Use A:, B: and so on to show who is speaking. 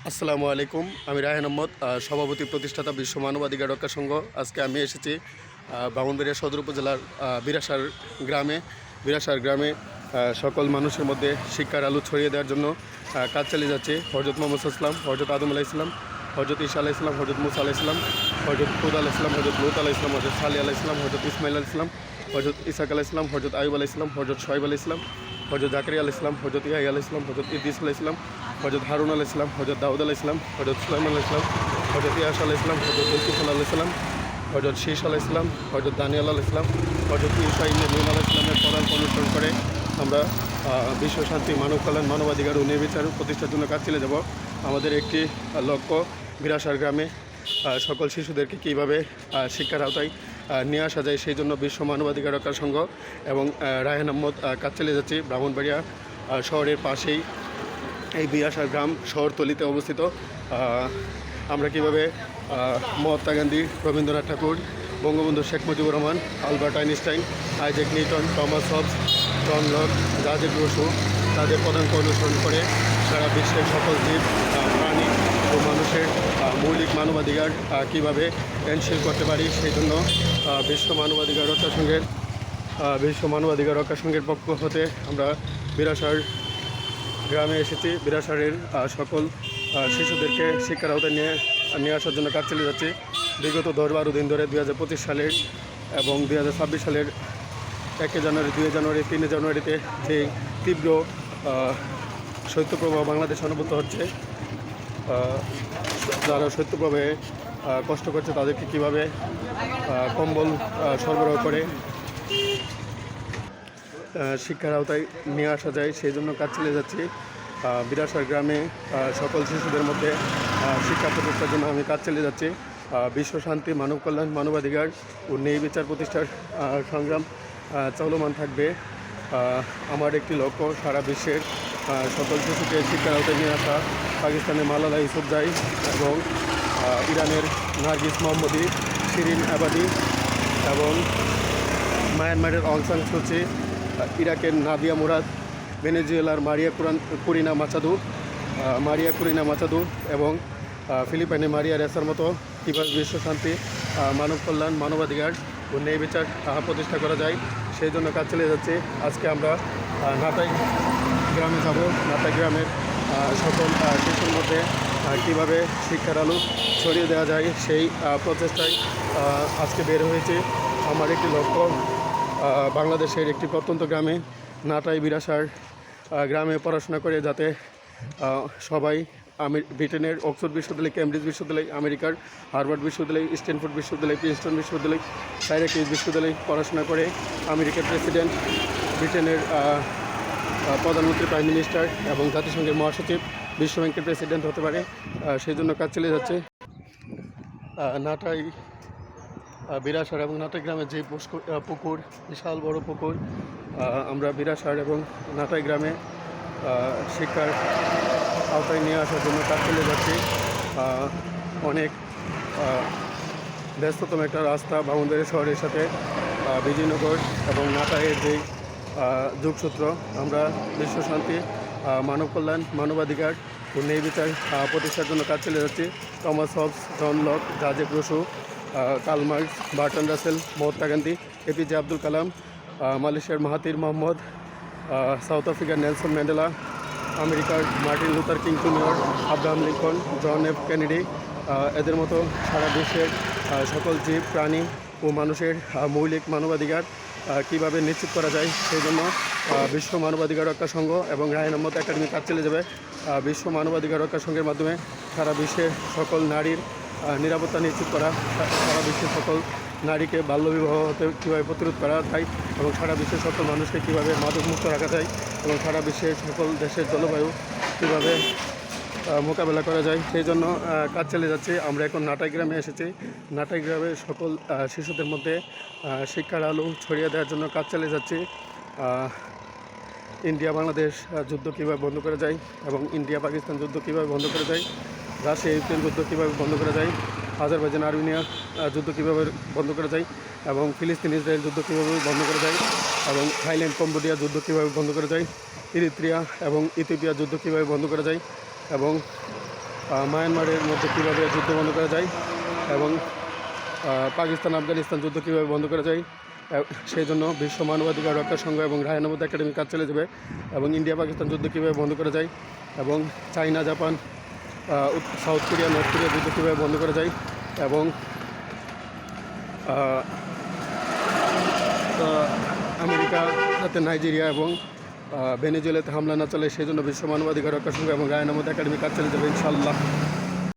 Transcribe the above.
A: আসসালামু আলাইকুম। আমি রায়হান আহমদ, সভাপতি প্রতিষ্ঠাতা বিশ্ব মানবাধিকার রক্ষা সংঘ। আজকে আমি এসেছি ব্রাহ্মণবাড়িয়া সদর উপজেলার বিরাসার গ্রামে সকল মানুষের মধ্যে শিক্ষার আলো ছড়িয়ে দেওয়ার জন্য কাজ চালিয়ে যাচ্ছে। হজরত মোহাম্মদ ইসলাম, হজরত আদম আলাহ ইসলাম, হজরত ঈসা আলাহ ইসলাম, হজরত মুসা আলাহ ইসলাম, হজরত হুদ আলাহ ইসলাম, হজরত লুত আলাহ ইসলাম, হজরত সালি আলাহ ইসলাম, হজরত ইসমাইল আলাহ ইসলাম, হজরত ইসাক আলাহ ইসলাম, হজরত আয়ুব আলাহ ইসলাম, হজরত শোয়েব আলাহ ইসলাম, হজরত জাকারিয়া আলাহ ইসলাম, হজরত ইয়াহিয়া আলাহ ইসলাম, হজরত ইদ্রিস আলাহ ইসলাম, হজরত হারুন আলাহ ইসলাম, হজরত দাউদ আলাহ ইসলাম, হজরত সুলাইমান আলাহ ইসলাম, হজরত ইয়াস আলাহ ইসলাম, হজরত জুলকিফল আলাহ ইসলাম, হজরত শীষ আলাহ ইসলাম, হজরত দানিয়াল আলাহ ইসলাম, হজরত ঈসা ইবনে নূন আলাহ ইসলামের পদাঙ্ক অনুসরণ করে আমরা বিশ্ব শান্তি, মানব কল্যাণ, মানবাধিকার ও ন্যায়বিচার প্রতিষ্ঠার জন্য কাজ চালিয়ে যাব। আমাদের একটি লক্ষ্য বিরাসার গ্রামে সকল শিশুদেরকে কীভাবে শিক্ষার আওতায় নিয়ে আসা যায়, সেই জন্য বিশ্ব মানবাধিকার রক্ষা সংঘ এবং রায়হান আহমদ কাজ চালিয়ে যাচ্ছি। ব্রাহ্মণবাড়িয়া শহরের পাশেই এই বিরাসার গ্রাম শহরতলিতে অবস্থিত। আমরা কীভাবে Mahatma Gandhi, Rabindranath Tagore, Bangabandhu Sheikh Mujibur Rahman, Albert Einstein, Isaac Newton, Thomas Hobbes, John Locke, Jacques Rousseau তাদের পদাঙ্ক অনুসরণ করে সারা বিশ্বের সকল জীব, প্রাণী ও মানুষের মৌলিক মানবাধিকার কীভাবে এনশিওর করতে পারি, সেই জন্য বিশ্ব মানবাধিকার রক্ষা সংঘের পক্ষ হতে আমরা বিরাসার গ্রামে এসেছি। বিরাসারের সকল শিশুদেরকে শিক্ষার আওতায় নিয়ে আসার জন্য কাজ চালিয়ে যাচ্ছি। বিগত 10-12 দিন ধরে 2025 সালের এবং 2026 সালের 1 জানুয়ারি, 2 জানুয়ারি, 3 জানুয়ারিতে যে তীব্র শৈত্যপ্রবাহ বাংলাদেশ অনুভূত হচ্ছে, যারা শৈত্যপ্রবাহে কষ্ট করছে তাদেরকে কীভাবে কম্বল সরবরাহ করে শিক্ষার আওতায় নিয়ে আসা যায়, সেই জন্য কাজ চালিয়ে যাচ্ছি। বিরাসার গ্রামে সকল শিশুদের মধ্যে শিক্ষা প্রতিষ্ঠার জন্য আমি কাজ চালিয়ে যাচ্ছি। বিশ্ব শান্তি, মানব কল্যাণ, মানবাধিকার ও ন্যায় বিচার প্রতিষ্ঠার সংগ্রাম চলমান থাকবে। আমার একটি লক্ষ্য সারা বিশ্বের সকল শিশুকে শিক্ষার আওতায় নিয়ে আসা। পাকিস্তানের মালালা ইউসুফজাই এবং ইরানের নার্গিস মোহাম্মদী, শিরিন আবাদি এবং মায়ানমারের অং সান সু চি, ইরাকের নাদিয়া মুরাদ, ভেনেজুয়েলার মারিয়া কুরিনা মাচাদু এবং ফিলিপাইনের মারিয়া রেসার মতো কীভাবে বিশ্ব শান্তি, মানব কল্যাণ, মানবাধিকার ও ন্যায় বিচার প্রতিষ্ঠা করা যায়, সেই জন্য কাজ চালিয়ে যাচ্ছে। আজকে আমরা নাটাই গ্রামে যাব। নাটাই গ্রামের সকল শিশুর মধ্যে কীভাবে শিক্ষার আলো ছড়িয়ে দেওয়া যায়, সেই প্রচেষ্টায় আজকে বের হয়েছে। আমার একটি লক্ষ্য বাংলাদেশের একটি প্রত্যন্ত গ্রামে নাটাই বিরাসার গ্রামে পড়াশোনা করে যাতে সবাই ব্রিটেনের অক্সফোর্ড বিশ্ববিদ্যালয়, কেমব্রিজ বিশ্ববিদ্যালয়, আমেরিকার হার্ভার্ড বিশ্ববিদ্যালয়, স্ট্যানফোর্ড বিশ্ববিদ্যালয়, প্রিন্সটন বিশ্ববিদ্যালয়, সাইরাকিউজ বিশ্ববিদ্যালয় পড়াশোনা করে আমেরিকার প্রেসিডেন্ট, ব্রিটেনের প্রধানমন্ত্রী, প্রাইম মিনিস্টার এবং জাতিসংঘের মহাসচিব, বিশ্বব্যাংকের প্রেসিডেন্ট হতে পারে, সেই জন্য কাজ চালিয়ে যাচ্ছে। নাটাই বিরাসার এবং নাটাই গ্রামের যে পুকুর, বিশাল বড় পুকুর, আমরা বিরাসার এবং নাটাই গ্রামে শিক্ষার আওতায় নিয়ে আসার জন্য কাজ চালিয়ে যাচ্ছি। অনেক ব্যস্ততম একটা রাস্তা ব্রাহ্মণবাড়িয়া শহরের সাথে বিজয়নগর এবং নাটাইয়ের যে যোগসূত্র। আমরা বিশ্ব শান্তি, মানব কল্যাণ, মানবাধিকার ও ন্যায় বিচার প্রতিষ্ঠার জন্য কাজ চালিয়ে যাচ্ছি। Thomas Hobbes, John Locke, Jacques Rousseau, Karl Marx, Bertrand Russell, Mahatma Gandhi, APJ Abdul Kalam, মালয়েশিয়ার মাহাতির মোহাম্মদ, সাউথ আফ্রিকার নেলসন ম্যান্ডেলা, আমেরিকার Martin Luther King Junior, Abraham Lincoln, John F Kennedy, এদের মতো সারা বিশ্বের সকল জীব, প্রাণী ও মানুষের মৌলিক মানবাধিকার কীভাবে নিশ্চিত করা যায়, সেই জন্য বিশ্ব মানবাধিকার রক্ষা সংঘ এবং রায়হান আহমদ একাডেমি কাজ চালিয়ে যাবে। বিশ্ব মানবাধিকার রক্ষা সংঘের মাধ্যমে সারা বিশ্বের সকল নারীর নিরাপত্তা নিশ্চিত করা, সারা বিশ্বের সকল নারীকে বাল্যবিবাহ হতে কীভাবে প্রতিরোধ করা যায় এবং সারা বিশ্বের সকল মানুষকে কীভাবে মাদকমুক্ত রাখা যায় এবং সারা বিশ্বের সকল দেশের জলবায়ু কীভাবে মোকাবেলা করা যায়, সেই জন্য কাজ চালিয়ে যাচ্ছে। আমরা এখন নাটাই গ্রামে এসেছি। নাটাই গ্রামে সকল শিশুদের মধ্যে শিক্ষার আলো ছড়িয়ে দেওয়ার জন্য কাজ চালিয়ে যাচ্ছি। ইন্ডিয়া বাংলাদেশ যুদ্ধ কীভাবে বন্ধ করা যায় এবং ইন্ডিয়া পাকিস্তান যুদ্ধ কীভাবে বন্ধ করা যায়, রাশিয়া ইউক্রেন যুদ্ধ কীভাবে বন্ধ করা যায়, আজারবাইজান আর্মেনিয়া যুদ্ধ কীভাবে বন্ধ করা যায় এবং ফিলিস্তিন ইসরায়েল যুদ্ধ কীভাবে বন্ধ করা যায় এবং থাইল্যান্ড কম্বোডিয়া যুদ্ধ কীভাবে বন্ধ করা যায়, ইরিত্রিয়া এবং ইথিওপিয়া যুদ্ধ কীভাবে বন্ধ করা যায় এবং মায়ানমারের মধ্যে কীভাবে যুদ্ধ বন্ধ করা যায় এবং পাকিস্তান আফগানিস্তান যুদ্ধ কীভাবে বন্ধ করা যায় সেই জন্য বিশ্ব মানবাধিকার রক্ষা সংঘ এবং রায় আহমদ একাডেমি কাজ চলে যাবে এবং ইন্ডিয়া পাকিস্তান যুদ্ধ কীভাবে বন্ধ করা যায় এবং China Japan south Korea north Korea যুদ্ধ কীভাবে বন্ধ করা যায় এবং আমেরিকা যাতে নাইজেরিয়া এবং ভেনেজুয়েলাতে হামলা না চলে সেই জন্য বিশ্ব মানবাধিকার রক্ষা সংঘ এবং রায় আহমদ একাডেমি কাজ চলে যাবে ইনশাআল্লাহ।